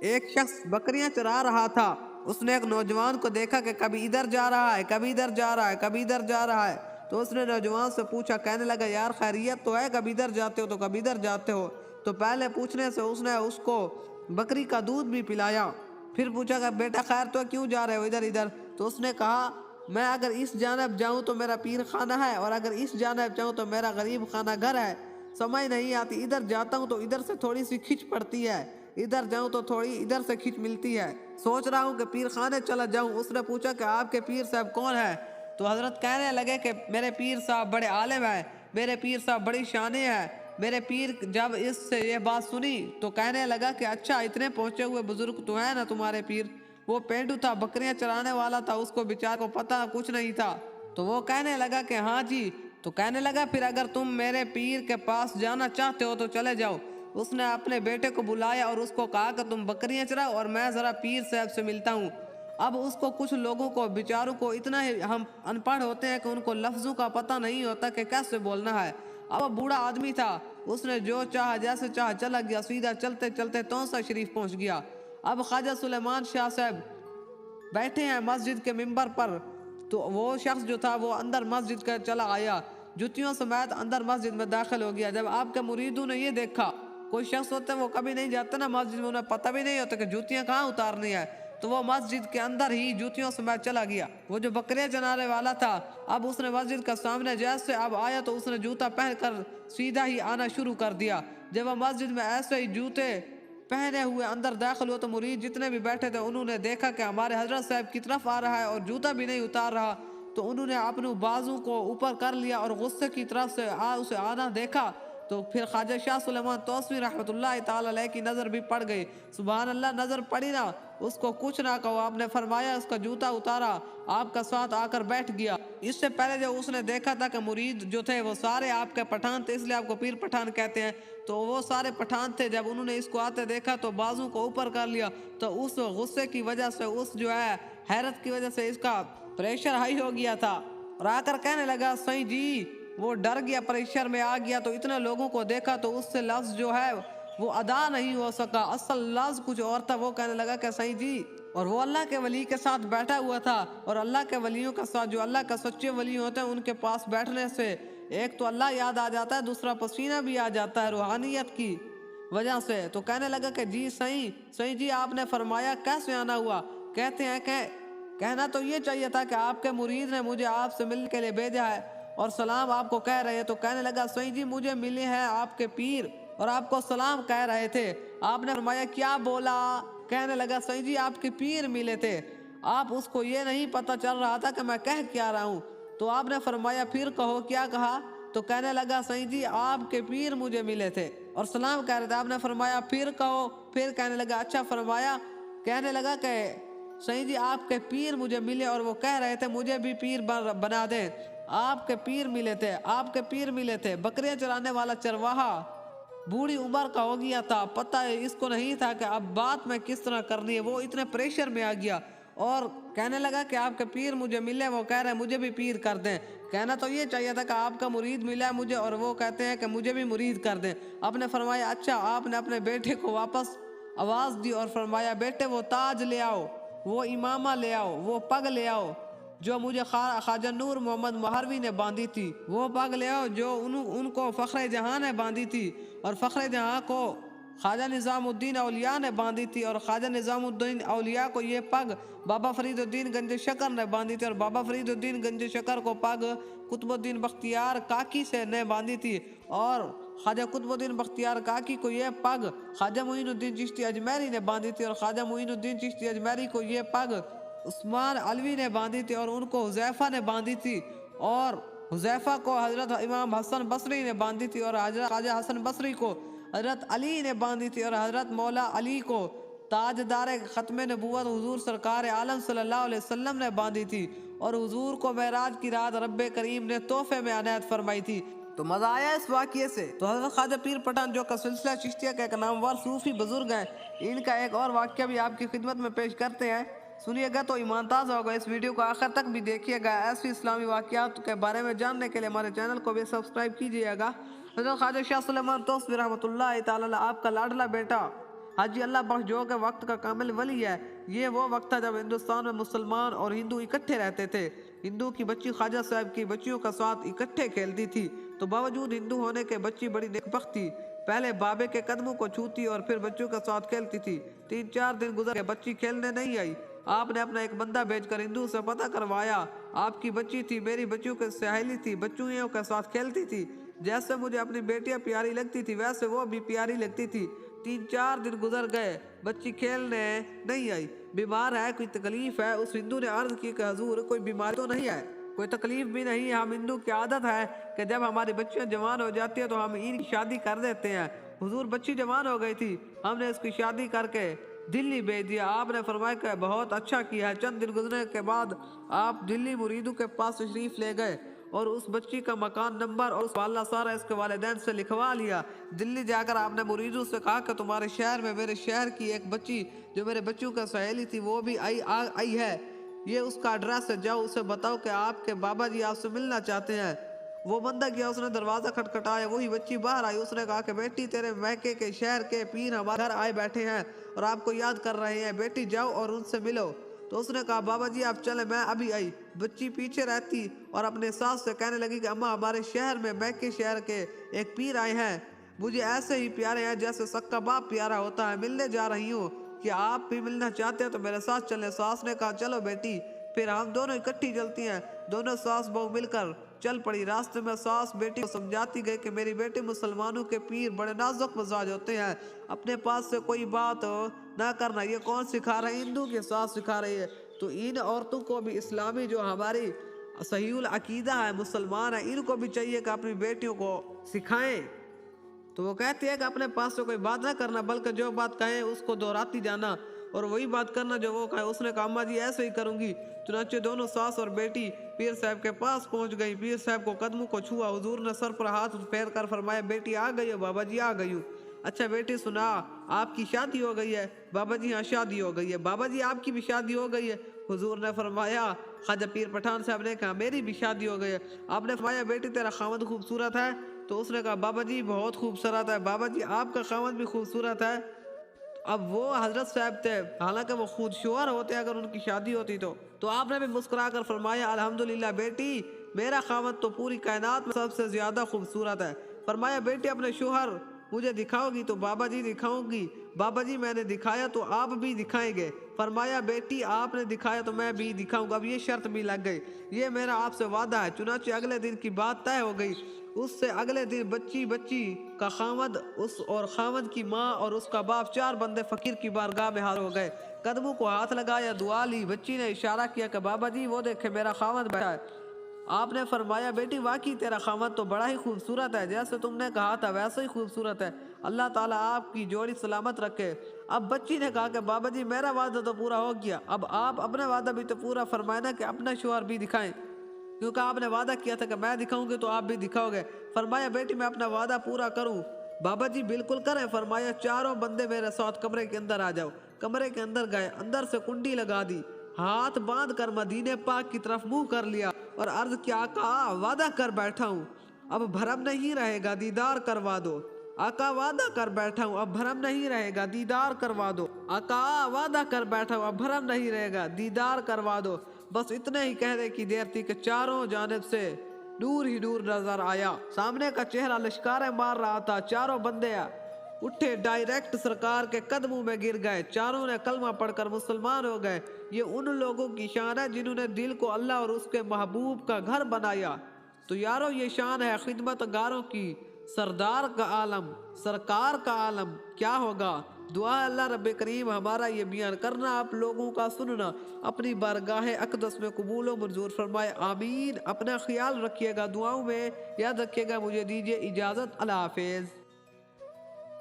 ایک شخص بکریاں چرا رہا تھا۔ اس نے ایک نوجوان کو دیکھا کہ کبھی ادھر جا رہا ہے، کبھی ادھر جا رہا ہے، کبھی ادھر جا رہا ہے۔ تو اس نے نوجوان سے پوچھا، کہنے لگا یار خیریت تو ہے، کبھی ادھر جاتے ہو تو کبھی ادھر جاتے ہو۔ تو پہلے پوچھنے سے اس نے اس کو بکری کا دودھ بھی پلایا۔ پھر پوچھا کہ بیٹا خیر تو کیوں جا رہے ہو ادھر ادھر؟ تو اس نے کہا میں اگر اس جانب جاؤں تو میرا پیر خانہ ہے، اور اگر اس جانب جاؤں تو میرا غریب خانہ گھر ہے۔ سمجھ نہیں آتی، ادھر جاتا ہوں تو ادھر سے تھوڑی سی کھچ پڑتی ہے، ادھر جاؤں تو تھوڑی ادھر سے کھچ ملتی ہے۔ سوچ رہا ہوں کہ پیر خانے چلا جاؤں۔ اس نے پوچھا کہ آپ کے پیر صاحب کون ہے؟ تو حضرت کہنے لگے کہ میرے پیر صاحب بڑے عالم ہیں، میرے پیر صاحب بڑی شانے ہیں۔ میرے پیر جب اس سے یہ بات سنی تو کہنے لگا کہ اچھا اتنے پہنچے ہوئے بزرگ تو ہے نا تمہارے پیر؟ وہ پینڈو تھا، بکریاں چرانے والا تھا، اس کو بیچارے کو پتہ کچھ نہیں تھا۔ تو وہ کہنے لگا کہ ہاں جی۔ تو کہنے لگا پھر اگر تم میرے پیر کے پاس جانا چاہتے ہو تو چلے جاؤ۔ اس نے اپنے بیٹے کو بلایا اور اس کو کہا کہ تم بکریاں چراؤ اور میں ذرا پیر صاحب سے ملتا ہوں۔ اب اس کو کچھ لوگوں کو بیچاروں کو اتنا ہی ہم ان پڑھ ہوتے ہیں کہ ان کو لفظوں کا پتہ نہیں ہوتا کہ کیسے بولنا ہے۔ اب وہ بوڑھا آدمی تھا، اس نے جو چاہا جیسے چاہا چلا گیا، سیدھا چلتے چلتے تونسا شریف پہنچ گیا۔ اب خواجہ سلیمان شاہ صاحب بیٹھے ہیں مسجد کے ممبر پر۔ تو وہ شخص جو تھا وہ اندر مسجد کا چلا آیا، جوتیوں سمیت اندر مسجد میں داخل ہو گیا۔ جب آپ کے مریدوں نے یہ دیکھا، کوئی شخص ہوتے ہیں وہ کبھی نہیں جاتے نا مسجد میں، انہیں پتہ بھی نہیں ہوتا کہ جوتیاں کہاں اتارنی ہے، تو وہ مسجد کے اندر ہی جوتیوں سمیت چلا گیا۔ وہ جو بکریاں چرانے والا تھا، اب اس نے مسجد کا سامنے جیسے اب آیا تو اس نے جوتا پہن کر سیدھا ہی آنا شروع کر دیا۔ جب وہ مسجد میں ایسے ہی جوتے پہنے ہوئے اندر داخل ہوا تو مرید جتنے بھی بیٹھے تھے انہوں نے دیکھا کہ ہمارے حضرت صاحب کی طرف آ رہا ہے اور جوتا بھی نہیں اتار رہا۔ تو انہوں نے اپنے بازو کو اوپر کر لیا اور غصے کی طرف سے اسے آنا دیکھا۔ تو پھر خواجہ شاہ سلیمان توسوی رحمۃ اللہ تعالی علیہ کی نظر بھی پڑ گئی۔ سبحان اللہ، نظر پڑی نا، اس کو کچھ نہ کہو، آپ نے فرمایا اس کا جوتا اتارا، آپ کا ساتھ آ کر بیٹھ گیا۔ اس سے پہلے جو اس نے دیکھا تھا کہ مرید جو تھے وہ سارے آپ کے پٹھان تھے، اس لیے آپ کو پیر پٹھان کہتے ہیں، تو وہ سارے پٹھان تھے۔ جب انہوں نے اس کو آتے دیکھا تو بازو کو اوپر کر لیا، تو اس غصے کی وجہ سے، اس جو ہے حیرت کی وجہ سے اس کا پریشر ہائی ہو گیا تھا، اور آ کر کہنے لگا سائیں جی، وہ ڈر گیا، پریشر میں آ گیا، تو اتنے لوگوں کو دیکھا تو اس سے لفظ جو ہے وہ ادا نہیں ہو سکا، اصل لفظ کچھ اور تھا۔ وہ کہنے لگا کہ سائیں جی، اور وہ اللہ کے ولی کے ساتھ بیٹھا ہوا تھا، اور اللہ کے ولیوں کے ساتھ جو اللہ کا سچے ولی ہوتے ہیں ان کے پاس بیٹھنے سے ایک تو اللہ یاد آ جاتا ہے، دوسرا پسینہ بھی آ جاتا ہے روحانیت کی وجہ سے۔ تو کہنے لگا کہ جی سائیں جی، آپ نے فرمایا کیسے آنا ہوا؟ کہتے ہیں کہ کہنا تو یہ چاہیے تھا کہ آپ کے مرید نے مجھے آپ سے ملنے کے لیے بھیجا ہے اور سلام آپ کو کہہ رہے ہیں۔ تو کہنے لگا سائیں جی، مجھے ملے ہیں آپ کے پیر اور آپ کو سلام کہہ رہے تھے۔ آپ نے فرمایا کیا بولا؟ کہنے لگا سائیں جی، آپ کے پیر ملے تھے، آپ اس کو یہ نہیں پتہ چل رہا تھا کہ میں کہہ کیا رہا ہوں۔ تو آپ نے فرمایا پھر کہو کیا کہا؟ تو کہنے لگا سائیں جی، آپ کے پیر مجھے ملے تھے اور سلام کہہ رہے تھے۔ آپ نے فرمایا پھر کہو۔ پھر کہنے لگا اچھا فرمایا۔ کہنے لگا کہ سائیں جی، آپ کے پیر مجھے ملے اور وہ کہہ رہے تھے مجھے بھی پیر بنا دیں۔ آپ کے پیر ملے تھے، آپ کے پیر ملے تھے۔ بکریاں چرانے والا چرواہا بوڑھی عمر کا ہو گیا تھا، پتہ اس کو نہیں تھا کہ اب بات میں کس طرح کرنی ہے، وہ اتنے پریشر میں آ گیا اور کہنے لگا کہ آپ کے پیر مجھے ملے، وہ کہہ رہے ہیں مجھے بھی پیر کر دیں۔ کہنا تو یہ چاہیے تھا کہ آپ کا مرید ملا مجھے اور وہ کہتے ہیں کہ مجھے بھی مرید کر دیں۔ آپ نے فرمایا اچھا۔ آپ نے اپنے بیٹے کو واپس آواز دی اور فرمایا بیٹے وہ تاج لے آؤ، وہ امامہ لے آؤ، وہ پگ لے آؤ جو مجھے خواجہ نور محمد مہروی نے باندھی تھی، وہ پگ لے آؤ جو ان کو فخر جہاں نے باندھی تھی، اور فخر جہاں کو خواجہ نظام الدین اولیاء نے باندھی تھی، اور خواجہ نظام الدین اولیاء کو یہ پگ بابا فرید الدین گنج شکر نے باندھی تھی، اور بابا فرید الدین گنج شکر کو پگ قطب الدین بختیار کاکی سے نے باندھی تھی، اور خواجہ قطب الدین بختیار کاکی کو یہ پگ خواجہ معین الدین چشتی اجمیری نے باندھی تھی، اور خواجہ معین الدین چشتی اجمیری کو یہ پگ عثمان علوی نے باندھی تھی، اور ان کو حذیفہ نے باندھی تھی، اور حذیفہ کو حضرت امام حسن بصری نے باندھی تھی، اور حضرت خواجہ حسن بصری کو حضرت علی نے باندھی تھی، اور حضرت مولا علی کو تاجدار ختم نبوت حضور سرکار عالم صلی اللہ علیہ وسلم نے باندھی تھی، اور حضور کو معراج کی رات رب کریم نے تحفے میں عنایت فرمائی تھی۔ تو مزہ آیا اس واقعے سے؟ تو حضرت خواجہ پیر پٹھان جو کا سلسلہ چشتیہ کا ایک نامور صوفی بزرگ ہیں، ان کا ایک اور واقعہ بھی آپ کی خدمت میں پیش کرتے ہیں، سنیے گا تو ایمان تازہ ہوگا۔ اس ویڈیو کو آخر تک بھی دیکھیے گا، ایسی اسلامی واقعات کے بارے میں جاننے کے لیے ہمارے چینل کو بھی سبسکرائب کیجیے گا۔ حضرت خواجہ شاہ سلیمان توسوی رحمۃ اللہ تعالی آپ کا لاڈلا بیٹا حاجی اللہ بخش جو کہ وقت کا کامل ولی ہے، یہ وہ وقت تھا جب ہندوستان میں مسلمان اور ہندو اکٹھے رہتے تھے۔ ہندو کی بچی خواجہ صاحب کی بچیوں کا ساتھ اکٹھے کھیلتی تھی، تو باوجود ہندو ہونے کے بچی بڑی نیکبخت تھی، پہلے بابے کے قدموں کو چھوتی اور پھر بچوں کے ساتھ کھیلتی تھی۔ 3-4 دن گزر گئے، بچی کھیلنے نہیں آئی۔ آپ نے اپنا ایک بندہ بھیج کر ہندو سے پتہ کروایا، آپ کی بچی تھی، میری بچیوں کے سہیلی تھی، بچیوں کے ساتھ کھیلتی تھی، جیسے مجھے اپنی بیٹیاں پیاری لگتی تھی ویسے وہ بھی پیاری لگتی تھی۔ 3-4 دن گزر گئے، بچی کھیلنے نہیں آئی۔ بیمار ہے، کوئی تکلیف ہے؟ اس ہندو نے عرض کی کہ حضور کوئی بیماری تو نہیں ہے، کوئی تکلیف بھی نہیں ہے، ہم ہندو کی عادت ہے کہ جب ہماری بچیاں جوان ہو جاتی ہیں تو ہم ان کی شادی کر دیتے ہیں۔ حضور بچی جوان ہو گئی تھی، ہم نے اس کی شادی کر کے دلی بھیج دیا۔ آپ نے فرمایا کہ بہت اچھا کیا ہے۔ چند دن گزرنے کے بعد آپ دلی مریدوں کے پاس تشریف لے گئے اور اس بچی کا مکان نمبر اور اس واللہ سارا اس کے والدین سے لکھوا لیا۔ دلی جا کر آپ نے مریدوں سے کہا کہ تمہارے شہر میں میرے شہر کی ایک بچی جو میرے بچوں کا سہیلی تھی وہ بھی آئی ہے، یہ اس کا ایڈریس ہے، جاؤ اسے بتاؤ کہ آپ کے بابا جی آپ سے ملنا چاہتے ہیں۔ وہ بندہ گیا، اس نے دروازہ کھٹکھٹایا، وہی بچی باہر آئی۔ اس نے کہا کہ بیٹی تیرے میکے کے شہر کے پیر ہمارے گھر آئے بیٹھے ہیں اور آپ کو یاد کر رہے ہیں، بیٹی جاؤ اور ان سے ملو۔ تو اس نے کہا بابا جی آپ چلے، میں ابھی آئی۔ بچی پیچھے رہتی اور اپنے ساس سے کہنے لگی کہ اماں ہمارے شہر میں میکے شہر کے ایک پیر آئے ہیں، مجھے ایسے ہی پیارے ہیں جیسے سکا باپ پیارا ہوتا ہے، ملنے جا رہی ہوں، کہ آپ بھی ملنا چاہتے ہیں تو میرے ساتھ چلیں۔ ساس نے کہا چلو بیٹی، پھر ہم دونوں اکٹھی چلتی ہیں۔ دونوں ساس بہو مل کر چل پڑی۔ راستے میں ساس بیٹی کو سمجھاتی گئی کہ میری بیٹی مسلمانوں کے پیر بڑے نازک مزاج ہوتے ہیں، اپنے پاس سے کوئی بات نہ کرنا۔ یہ کون سکھا رہے ہیں؟ ہندو کی ساس سکھا رہی ہے۔ تو ان عورتوں کو بھی اسلامی جو ہماری صحیح العقیدہ ہے، مسلمان ہیں، ان کو بھی چاہیے کہ اپنی بیٹیوں کو سکھائیں۔ تو وہ کہتی ہے کہ اپنے پاس سے کوئی بات نہ کرنا، بلکہ جو بات کہیں اس کو دہراتی جانا اور وہی بات کرنا جو وہ کہے۔ اس نے کہا اماں جی ایسے ہی کروں گی۔ چنانچہ دونوں ساس اور بیٹی پیر صاحب کے پاس پہنچ گئی، پیر صاحب کو قدموں کو چھوا۔ حضور نے سر پر ہاتھ پھیر کر فرمایا بیٹی آ گئی ہو؟ بابا جی آ گئی ہوں۔ اچھا بیٹی سنا، آپ کی شادی ہو گئی ہے؟ بابا جی ہاں شادی ہو گئی ہے۔ بابا جی آپ کی بھی شادی ہو گئی ہے؟ حضور نے فرمایا، خواجہ پیر پٹھان صاحب نے کہا میری بھی شادی ہو گئی ہے۔ آپ نے فرمایا بیٹی تیرا خاوند خوبصورت ہے؟ تو اس نے کہا بابا جی بہت خوبصورت ہے۔ بابا جی آپ کا خاوند بھی خوبصورت ہے؟ اب وہ حضرت صاحب تھے، حالانکہ وہ خود شوہر ہوتے اگر ان کی شادی ہوتی تو آپ نے بھی مسکرا کر فرمایا الحمدللہ بیٹی، میرا خاوند تو پوری کائنات میں سب سے زیادہ خوبصورت ہے۔ فرمایا بیٹی اپنے شوہر مجھے دکھاؤ گی؟ تو بابا جی دکھاؤں گی۔ بابا جی میں نے دکھایا تو آپ بھی دکھائیں گے؟ فرمایا بیٹی آپ نے دکھایا تو میں بھی دکھاؤں گا۔ اب یہ شرط بھی لگ گئی، یہ میرا آپ سے وعدہ ہے۔ چنانچہ اگلے دن کی بات طے ہو گئی۔ اس سے اگلے دن بچی کا خاوند اور خاوند کی ماں اور اس کا باپ 4 بندے فقیر کی بارگاہ میں حاضر ہو گئے۔ قدموں کو ہاتھ لگایا، دعا لی۔ بچی نے اشارہ کیا کہ بابا جی وہ دیکھے میرا خاوند بیٹھا ہے۔ آپ نے فرمایا بیٹی واقعی تیرا خاوند تو بڑا ہی خوبصورت ہے، جیسے تم نے کہا تھا ویسے ہی خوبصورت ہے، اللہ تعالیٰ آپ کی جوڑی سلامت رکھے۔ اب بچی نے کہا کہ بابا جی میرا وعدہ تو پورا ہو گیا، اب آپ اپنا وعدہ بھی تو پورا فرمائے نا کہ اپنا شوہر بھی دکھائیں، کیونکہ آپ نے وعدہ کیا تھا کہ میں دکھاؤں گی تو آپ بھی دکھاؤ گے۔ فرمایا بیٹی میں اپنا وعدہ پورا کروں؟ بابا جی بالکل کریں۔ فرمایا 4 بندے میرے ساتھ کمرے کے اندر آ جاؤ۔ کمرے کے اندر گئے، اندر سے کنڈی لگا دی، ہاتھ باندھ کر مدینے پاک کی طرف منہ کر لیا اور عرض کیا آقا وعدہ کر بیٹھا ہوں، اب بھرم نہیں رہے گا، دیدار کروا دو۔ آقا وعدہ کر بیٹھا ہوں، اب بھرم نہیں رہے گا، دیدار کروا دو۔ آقا وعدہ کر بیٹھا ہوں، اب بھرم نہیں رہے گا، دیدار کروا دو۔ بس اتنے ہی کہنے کی دیر تھی کہ چاروں جانب سے نور ہی نور نظر آیا۔ سامنے کا چہرہ لشکاریں مار رہا تھا۔ 4 بندے اٹھے، ڈائریکٹ سرکار کے قدموں میں گر گئے، چاروں نے کلمہ پڑھ کر مسلمان ہو گئے۔ یہ ان لوگوں کی شان ہے جنہوں نے دل کو اللہ اور اس کے محبوب کا گھر بنایا۔ تو یارو یہ شان ہے خدمت گاروں کی، سردار کا عالم، سرکار کا عالم کیا ہوگا۔ دعا اللہ رب کریم ہمارا یہ بیان کرنا، آپ لوگوں کا سننا اپنی بارگاہ اقدس میں قبول و منظور فرمائے، آمین۔ اپنا خیال رکھیے گا، دعاؤں میں یاد رکھیے گا۔ مجھے دیجیے اجازت، اللہ حافظ۔